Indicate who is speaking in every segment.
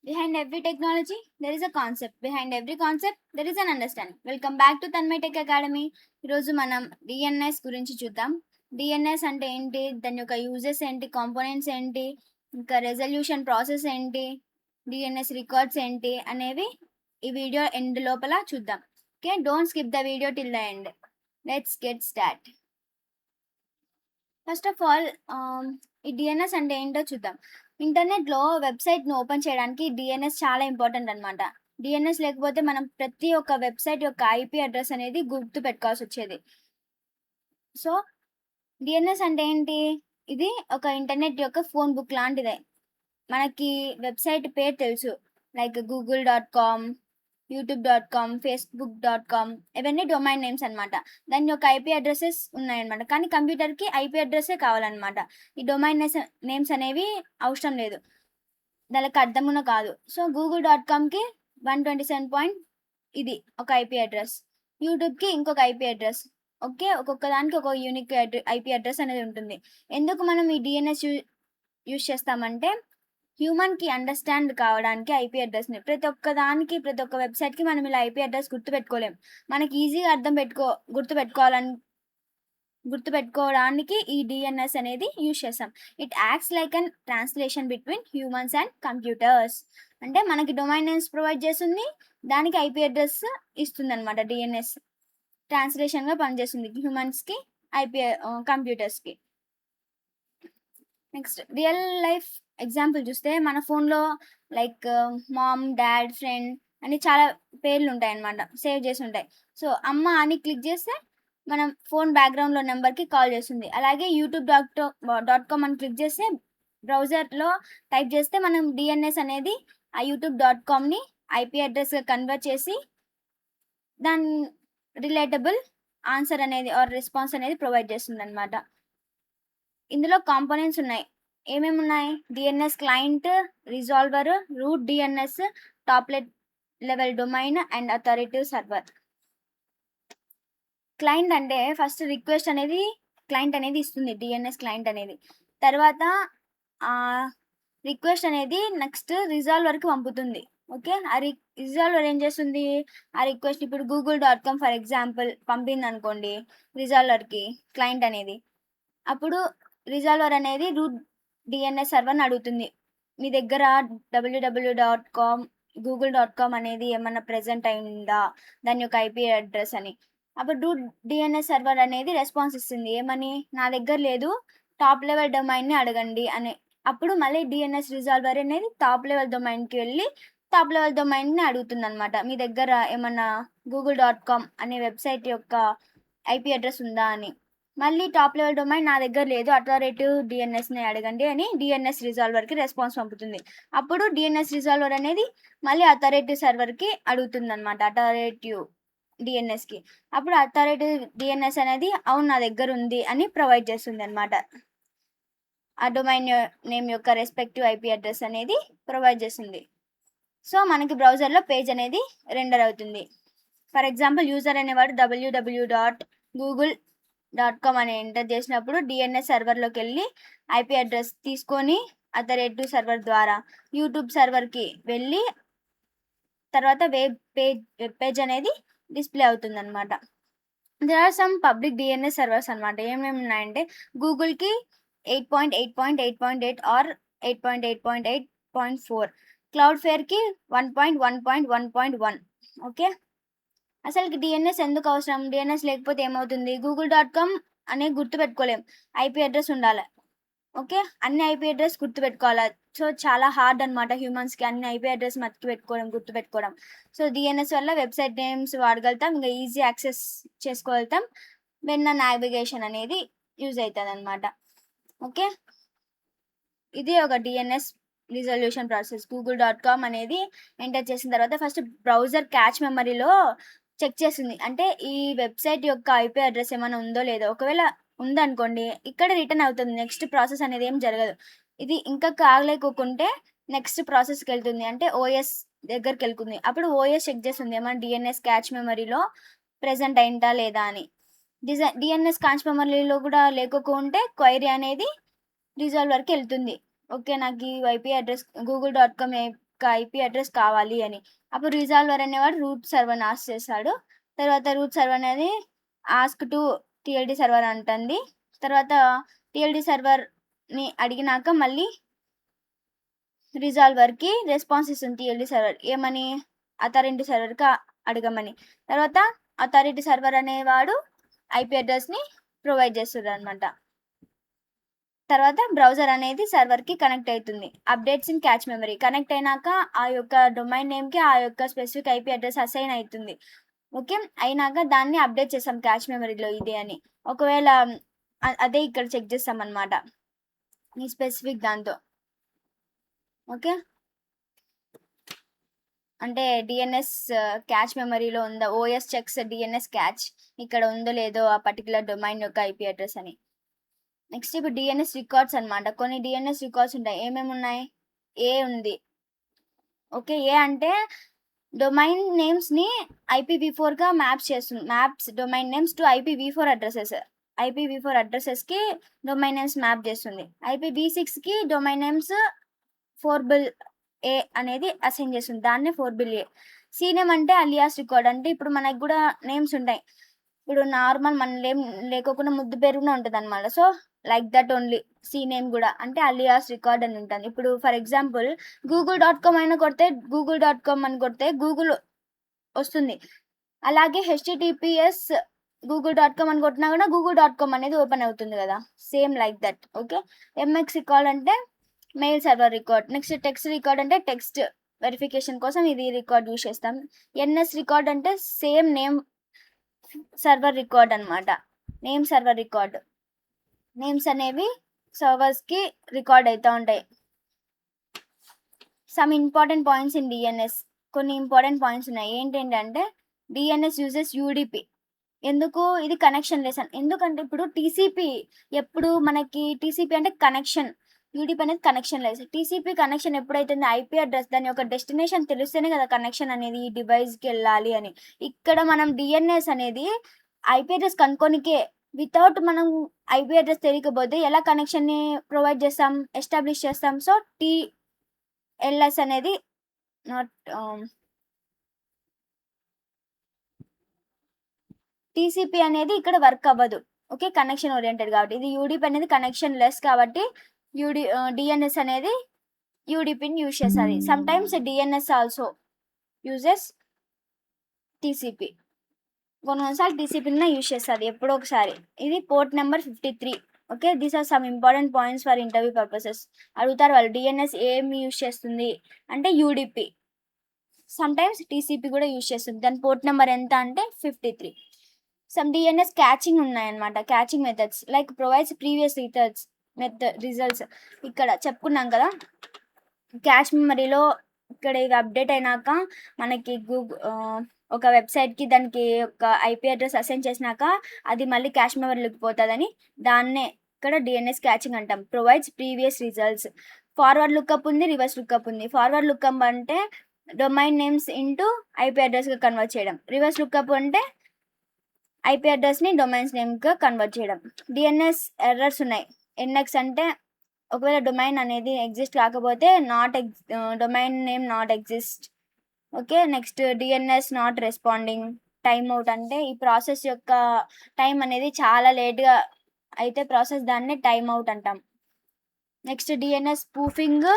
Speaker 1: Behind every technology, there is a concept. Behind every concept, there is an understanding. Welcome back to Tanmay Tech Academy. ఈరోజు మనం DNS గురించి చూద్దాం. DNS అంటే ఏంటి, దాని యొక్క యూజెస్ ఏంటి, కాంపోనెంట్స్ ఏంటి, ఇంకా రెజల్యూషన్ ప్రాసెస్ ఏంటి, డిఎన్ఎస్ రికార్డ్స్ ఏంటి అనేవి ఈ వీడియో ఎండ్ లోపల చూద్దాం. Okay, don't skip the video till the end. Let's get start. First of all ఈ డిఎన్ఎస్ అంటే ఏంటో చూద్దాం. ఇంటర్నెట్లో వెబ్సైట్ను ఓపెన్ చేయడానికి డిఎన్ఎస్ చాలా ఇంపార్టెంట్ అనమాట. డిఎన్ఎస్ లేకపోతే మనం ప్రతి ఒక్క వెబ్సైట్ యొక్క ఐపీ అడ్రస్ అనేది గుర్తు పెట్టుకోవాల్సి వచ్చేది. సో డిఎన్ఎస్ అంటే ఏంటి, ఇది ఒక ఇంటర్నెట్ యొక్క ఫోన్ బుక్ లాంటిదే. మనకి వెబ్సైట్ పేరు తెలుసు, లైక్ google.com, youtube.com, facebook.com, ఇవన్నీ డొమైన్ నేమ్స్ అనమాట. దాని యొక్క ఐపీ అడ్రసెస్ ఉన్నాయన్నమాట. కానీ కంప్యూటర్కి ఐపీ అడ్రస్సే కావాలన్నమాట. ఈ డొమైన్ నేమ్స్ అనేవి అవసరం లేదు, దానికి అర్థమున కాదు. సో google.comకి 127 ఇది ఒక ఐపీ అడ్రస్, యూట్యూబ్కి ఇంకొక ఐపీ అడ్రస్. ఓకే, ఒక్కొక్క దానికి ఒక యూనిక్ ఐపీ అడ్రస్ అనేది ఉంటుంది. ఎందుకు మనం ఈ డిఎన్ఎస్ యూజ్ చేస్తామంటే, హ్యూమన్కి అండర్స్టాండ్ కావడానికి ఐపీ అడ్రస్ని ప్రతి ఒక్క దానికి, ప్రతి ఒక్క వెబ్సైట్కి మనం ఇలా ఐపీ అడ్రస్ గుర్తుపెట్టుకోలేం. మనకి ఈజీగా గుర్తుపెట్టుకోవడానికి ఈ డిఎన్ఎస్ అనేది యూజ్ చేస్తాం. It acts like an translation between humans and computers. అంటే మనకి డొమైన్ నేమ్స్ ప్రొవైడ్ చేస్తుంది, దానికి ఐపీ అడ్రస్ ఇస్తుంది అనమాట. డిఎన్ఎస్ ట్రాన్స్లేషన్గా పనిచేస్తుంది హ్యూమన్స్కి, కంప్యూటర్స్కి. నెక్స్ట్ రియల్ లైఫ్ ఎగ్జాంపుల్ చూస్తే, మన ఫోన్లో లైక్ మామ్, డాడ్, ఫ్రెండ్ అని చాలా పేర్లు ఉంటాయి అన్నమాట, సేవ్ చేసి ఉంటాయి. సో అమ్మ అని క్లిక్ చేస్తే మనం ఫోన్ బ్యాక్గ్రౌండ్లో నెంబర్కి కాల్ చేస్తుంది. అలాగే youtube.com అని క్లిక్ చేస్తే బ్రౌజర్లో టైప్ చేస్తే మనం డిఎన్ఎస్ అనేది ఆ youtube.comని ఐపీ అడ్రస్గా కన్వర్ట్ చేసి దాని రిలేటబుల్ ఆన్సర్ అనేది ఆర్ రెస్పాన్స్ అనేది ప్రొవైడ్ చేస్తుంది అనమాట. ఇందులో కాంపోనెంట్స్ ఉన్నాయి. ఏమేమి ఉన్నాయి? DNS client, resolver, root DNS, top level domain and authoritative server. Client అంటే ఫస్ట్ రిక్వెస్ట్ అనేది క్లయింట్ అనేది ఇస్తుంది, డిఎన్ఎస్ క్లయింట్ అనేది. తర్వాత రిక్వెస్ట్ అనేది నెక్స్ట్ రిజాల్వర్కి పంపుతుంది. ఓకే, ఆ రిజాల్వర్ ఏం చేస్తుంది, ఆ రిక్వెస్ట్ ఇప్పుడు google.com ఫర్ ఎగ్జాంపుల్ పంపింది అనుకోండి రిజాల్వర్కి క్లయింట్ అనేది. అప్పుడు రిజాల్వర్ అనేది రూట్ డిఎన్ఎస్ సర్వర్ని అడుగుతుంది, మీ దగ్గర www.com, google.com అనేది ఏమన్నా ప్రెజెంట్ అయిందా, దాని యొక్క ఐపీ అడ్రస్ అని. అప్పుడు రూట్ డిఎన్ఎస్ సర్వర్ అనేది రెస్పాన్స్ ఇస్తుంది, ఏమని, నా దగ్గర లేదు, టాప్ లెవెల్ డొమైన్ని అడగండి అని. అప్పుడు మళ్ళీ డిఎన్ఎస్ రిజాల్వర్ అనేది టాప్ లెవెల్ డొమైన్కి వెళ్ళి టాప్ లెవెల్ డొమైన్ని అడుగుతుంది అనమాట, మీ దగ్గర ఏమన్నా google.com అనే వెబ్సైట్ యొక్క ఐపీ అడ్రస్ ఉందా అని. మళ్ళీ టాప్ లెవెల్ డొమైన్ నా దగ్గర లేదు, అథారిటివ్ డిఎన్ఎస్ని అడగండి అని డిఎన్ఎస్ రిజాల్వర్కి రెస్పాన్స్ పంపుతుంది. అప్పుడు డిఎన్ఎస్ రిజాల్వర్ అనేది మళ్ళీ అథారిటివ్ సర్వర్కి అడుగుతుంది అనమాట, అథారిటివ్ డిఎన్ఎస్కి. అప్పుడు అథారిటివ్ డిఎన్ఎస్ అనేది అవును నా దగ్గర ఉంది అని ప్రొవైడ్ చేస్తుంది అనమాట. ఆ డొమైన్ నేమ్ యొక్క రెస్పెక్టివ్ ఐపీ అడ్రస్ అనేది ప్రొవైడ్ చేస్తుంది. సో మనకి బ్రౌజర్లో పేజ్ అనేది రెండర్ అవుతుంది. ఫర్ ఎగ్జాంపుల్ యూజర్ అనేవాడు www.google.com అని ఎంటర్ చేసినప్పుడు డిఎన్ఎస్ సర్వర్లోకి వెళ్ళి ఐపీ అడ్రస్ తీసుకొని అథారిటివ్ సర్వర్ ద్వారా యూట్యూబ్ సర్వర్కి వెళ్ళి తర్వాత వెబ్ పేజ్ అనేది డిస్ప్లే అవుతుంది అనమాట. There are some public DNS servers అనమాట. ఏమేమి ఉన్నాయంటే, గూగుల్కి 8.8.8.8 ఆర్ 8.8.8.4, క్లౌడ్ఫేర్కి 1.1.1.1. ఓకే, అసలుకి డిఎన్ఎస్ ఎందుకు అవసరం? డిఎన్ఎస్ లేకపోతే ఏమవుతుంది, google.com అనేది గుర్తుపెట్టుకోలేం, ఐపీ అడ్రస్ ఉండాలి. ఓకే, అన్ని ఐపీ అడ్రస్ గుర్తుపెట్టుకోవాలి. సో చాలా హార్డ్ అనమాట హ్యూమన్స్కి అన్ని ఐపీ అడ్రస్ గుర్తుపెట్టుకోవడం. సో డిఎన్ఎస్ వల్ల వెబ్సైట్ నేమ్స్ వాడగలుగుతాం, ఇంకా ఈజీ యాక్సెస్ చేసుకోగలుగుతాం, వెన్న నావిగేషన్ అనేది యూజ్ అవుతుంది అనమాట. ఓకే, ఇది ఒక డిఎన్ఎస్ రిజల్యూషన్ ప్రాసెస్. google.com అనేది ఎంటర్ చేసిన తర్వాత ఫస్ట్ బ్రౌజర్ క్యాచ్ మెమరీలో చెక్ చేస్తుంది, అంటే ఈ వెబ్సైట్ యొక్క ఐపీ అడ్రస్ ఏమైనా ఉందో లేదో. ఒకవేళ ఉందనుకోండి ఇక్కడ రిటర్న్ అవుతుంది, నెక్స్ట్ ప్రాసెస్ అనేది ఏం జరగదు. ఇది ఇంకా కాగలేకుంటే నెక్స్ట్ ప్రాసెస్కి వెళ్తుంది, అంటే ఓఎస్ దగ్గరికి వెళ్తుంది. అప్పుడు ఓఎస్ చెక్ చేస్తుంది ఏమైనా డిఎన్ఎస్ క్యాచ్ మెమరీలో ప్రెజెంట్ అయిందా లేదా అని. డిఎన్ఎస్ క్యాచ్ మెమరీలో కూడా లేకుంటే క్వైరీ అనేది రిజాల్వర్కి వెళ్తుంది. ఓకే, నాకు ఈ ఐపీ అడ్రస్ google.com ఒక ఐపీ అడ్రస్ కావాలి అని. అప్పుడు రిజాల్వర్ అనేవాడు రూట్ సర్వర్‌ని ఆస్క్ చేస్తాడు. తర్వాత రూట్ సర్వర్ అనేది ఆస్క్ టు టీఎల్‌డీ సర్వర్ అంటుంది. తర్వాత టీఎల్‌డీ సర్వర్‌ని అడిగినాక మళ్ళీ రిజాల్వర్‌కి రెస్పాన్స్ ఇస్తుంది టీఎల్‌డీ సర్వర్. ఏమని? అథారిటీ సర్వర్‌కి అడగమని. తర్వాత అథారిటీ సర్వర్ అనేవాడు ఐపీ అడ్రస్‌ని ప్రొవైడ్ చేస్తాడనమాట. తర్వాత బ్రౌజర్ అనేది సర్వర్‌కి కనెక్ట్ అవుతుంది. Updates in catch memory. Connect అయినాక ఆ యొక్క డొమైన్ నేమ్‌కి ఆ యొక్క స్పెసిఫిక్ ఐపీ అడ్రస్ అసైన్ అవుతుంది. ఓకే. అయినాక దాన్ని అప్డేట్ చేస్తాం క్యాచ్ మెమరీలో ఇది అని. ఒకవేళ అదే ఇక్కడ చెక్ చేస్తామన్నమాట ఈ స్పెసిఫిక్ దాంతో. ఓకే. అంటే డిఎన్ఎస్ క్యాచ్ మెమరీలో ఉందా, ఓఎస్ చెక్స్ డిఎన్ఎస్ క్యాచ్ ఇక్కడ ఉందో లేదో ఆ పర్టికులర్ డొమైన్ యొక్క ఐపీ అడ్రస్ అని. నెక్స్ట్ ఇప్పుడు డిఎన్ఎస్ రికార్డ్స్ అనమాట. కొన్ని డిఎన్ఎస్ రికార్డ్స్ ఉంటాయి. ఏమేమి ఉన్నాయి? ఏ ఉంది. ఓకే. ఏ అంటే డొమైన్ నేమ్స్ని IPv4గా మ్యాప్స్ చేస్తుంది. Maps domain names to IPv4 addresses. IPv4 అడ్రసెస్కి డొమైన్ నేమ్స్ మ్యాప్ చేస్తుంది. IPv6కి డొమైన్ నేమ్స్ 4 ఏ అనేది అసైన్ చేస్తుంది. దాన్నే 4 ఏ. సీ నేమ్ అంటే అలియాస్ రికార్డ్. అంటే ఇప్పుడు మనకు కూడా నేమ్స్ ఉంటాయి. ఇప్పుడు నార్మల్ మన నేమ్ లేకోకుండా ముద్దు పేరు కూడా ఉంటుంది అనమాట. So like that only see name కూడా అంటే అలియాస్ రికార్డ్ అని ఉంటుంది. ఇప్పుడు ఫర్ ఎగ్జాంపుల్ google.com అయినా కొడితే google.com అని కొడితే గూగుల్ వస్తుంది. అలాగే https google.com అని కొట్టినా కూడా google.com అనేది ఓపెన్ అవుతుంది కదా. Same like that. Okay. MX record అంటే mail server record. Next text record అంటే టెక్స్ట్ వెరిఫికేషన్ కోసం ఇది రికార్డ్ యూస్ చేస్తాం. ఎన్ఎస్ రికార్డ్ అంటే సేమ్ నేమ్ సర్వర్ రికార్డ్ అనమాట. Name server record. నేమ్స్ అనేవి సర్వర్స్కి రికార్డ్ అవుతూ ఉంటాయి. Some important points in DNS. కొన్ని ఇంపార్టెంట్ పాయింట్స్ ఉన్నాయి. ఏంటంటే డిఎన్ఎస్ యూజెస్ యూడిపి. ఎందుకు? ఇది కనెక్షన్ లెస్. ఎందుకంటే ఇప్పుడు టీసీపీ ఎప్పుడు మనకి టీసీపీ అంటే కనెక్షన్, యూడిపి అనేది కనెక్షన్ లెస్. టీసీపీ కనెక్షన్ ఎప్పుడైతే ఐపీ అడ్రస్ దాని యొక్క డెస్టినేషన్ తెలిస్తేనే కదా కనెక్షన్ అనేది ఈ డివైస్కి వెళ్ళాలి అని. ఇక్కడ మనం డిఎన్ఎస్ అనేది ఐపీ అడ్రస్ కనుక్కోనికే వితౌట్ మనం ఐపీ అడ్రస్ తెలియకపోతే ఎలా కనెక్షన్ని ప్రొవైడ్ చేస్తాం, ఎస్టాబ్లిష్ చేస్తాం. సో టిఎల్ఎస్ అనేది నాట్ టీసీపీ అనేది ఇక్కడ వర్క్ అవ్వదు. ఓకే. కనెక్షన్ ఓరియంటెడ్ కాబట్టి. ఇది యూడిపి అనేది కనెక్షన్ లెస్ కాబట్టి డిఎన్ఎస్ అనేది యూడిపిని యూజ్ చేస్తుంది. Sometimes DNS also uses TCP. కొన్నిసార్లు టీసీపీని యూజ్ చేస్తుంది ఎప్పుడో ఒకసారి. ఇది port number 53. Okay. These are some important points for interview purposes. అడుగుతారు వాళ్ళు డిఎన్ఎస్ ఏమి యూజ్ చేస్తుంది అంటే యూడిపి. సమ్ టైమ్స్ టీసీపీ కూడా యూజ్ చేస్తుంది. దాని పోర్ట్ నెంబర్ ఎంత అంటే 53. సమ్ డిఎన్ఎస్ క్యాచింగ్ ఉన్నాయన్నమాట. Caching methods like provides previous results. ఇక్కడ చెప్పుకున్నాం కదా క్యాచ్ మెమరీలో. ఇక్కడ ఇది అప్డేట్ అయినాక మనకి ఒక వెబ్సైట్కి దానికి ఒక ఐపీ అడ్రస్ అసైన్ చేసినాక అది మళ్ళీ క్యాచ్ మెమరీలోకి పోతుందని దాన్నే ఇక్కడ డిఎన్ఎస్ క్యాచింగ్ అంటాం. Provides previous results. Forward lookup ఉంది, రివర్స్ లుక్అప్ ఉంది. ఫార్వర్డ్ లుక్అప్ అంటే డొమైన్ నేమ్స్ ఇంటూ ఐపీ అడ్రస్గా కన్వర్ట్ చేయడం. రివర్స్ లుక్అప్ అంటే ఐపీ అడ్రస్ని డొమైన్స్ నేమ్గా కన్వర్ట్ చేయడం. డిఎన్ఎస్ ఎర్రర్స్ ఉన్నాయి. ఎన్ఎక్స్ అంటే ఒకవేళ డొమైన్ అనేది ఎగ్జిస్ట్ కాకపోతే domain name not exist. Okay. Next DNS not responding. Time out అంటే ఈ ప్రాసెస్ యొక్క టైం అనేది చాలా లేట్గా అయితే ప్రాసెస్ దాన్ని టైమ్ అవుట్ అంటాం. Next DNS spoofing.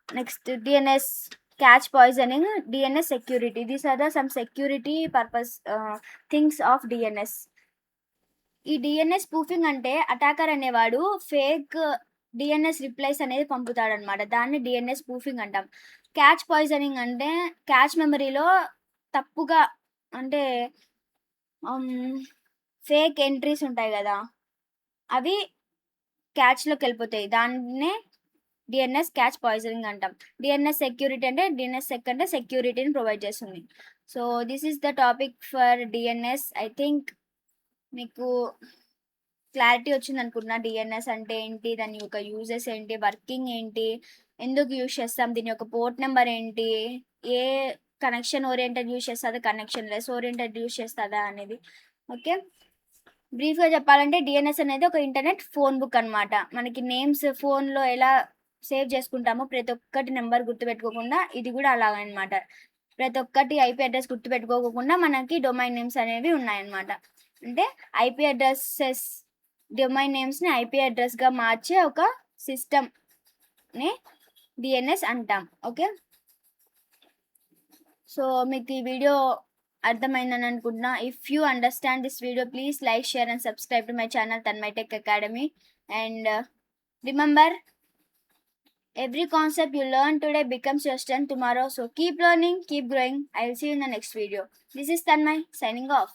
Speaker 1: Next DNS cache poisoning, DNS security. These are the some security purpose things of DNS. ఈ డిఎన్ఎస్ స్పూఫింగ్ అంటే అటాకర్ అనేవాడు ఫేక్ డిఎన్ఎస్ రిప్లైస్ అనేది పంపుతాడనమాట. దాన్ని డిఎన్ఎస్ స్పూఫింగ్ అంటాం. క్యాచ్ పాయిజనింగ్ అంటే క్యాచ్ మెమరీలో తప్పుగా అంటే ఫేక్ ఎంట్రీస్ ఉంటాయి కదా అవి క్యాచ్లోకి వెళ్ళిపోతాయి. దాన్నే డిఎన్ఎస్ క్యాచ్ పాయిజనింగ్ అంటాం. డిఎన్ఎస్ సెక్యూరిటీ అంటే డిఎన్ఎస్ సెక్ అంటే సెక్యూరిటీని ప్రొవైడ్ చేస్తుంది. So this is the topic for DNS. I think మీకు క్లారిటీ వచ్చింది అనుకుంటున్నా. డిఎన్ఎస్ అంటే ఏంటి, దాని యొక్క యూజెస్ ఏంటి, వర్కింగ్ ఏంటి, ఎందుకు యూజ్ చేస్తాం, దీని యొక్క పోర్ట్ నెంబర్ ఏంటి, ఏ కనెక్షన్ ఓరియంటెడ్ యూజ్ చేస్తుందా, కనెక్షన్ లెస్ ఓరియంటెడ్ యూజ్ చేస్తుందా అనేది. ఓకే. బ్రీఫ్గా చెప్పాలంటే డిఎన్ఎస్ అనేది ఒక ఇంటర్నెట్ ఫోన్ బుక్ అనమాట. మనకి నేమ్స్ ఫోన్లో ఎలా సేవ్ చేసుకుంటామో ప్రతి ఒక్కటి నెంబర్ గుర్తుపెట్టుకోకుండా ఇది కూడా అలాగనమాట. ప్రతి ఒక్కటి ఐపీ అడ్రస్ గుర్తుపెట్టుకోకుండా మనకి డొమైన్ నేమ్స్ అనేవి ఉన్నాయన్నమాట. అంటే ఐపీ అడ్రసెస్ డొమైన్ నేమ్స్ని ఐపీ అడ్రస్గా మార్చే ఒక సిస్టమ్ని డిఎన్ఎస్ అంటాం. ఓకే, సో మీకు ఈ వీడియో అర్థమైందని అనుకుంటున్నా. If you understand this video please like, share and subscribe to my channel Tanmay Tech Academy. And remember, every concept you learn today becomes your strength tomorrow. So keep learning, keep growing. I will see you in the next video. This is Tanmay signing off.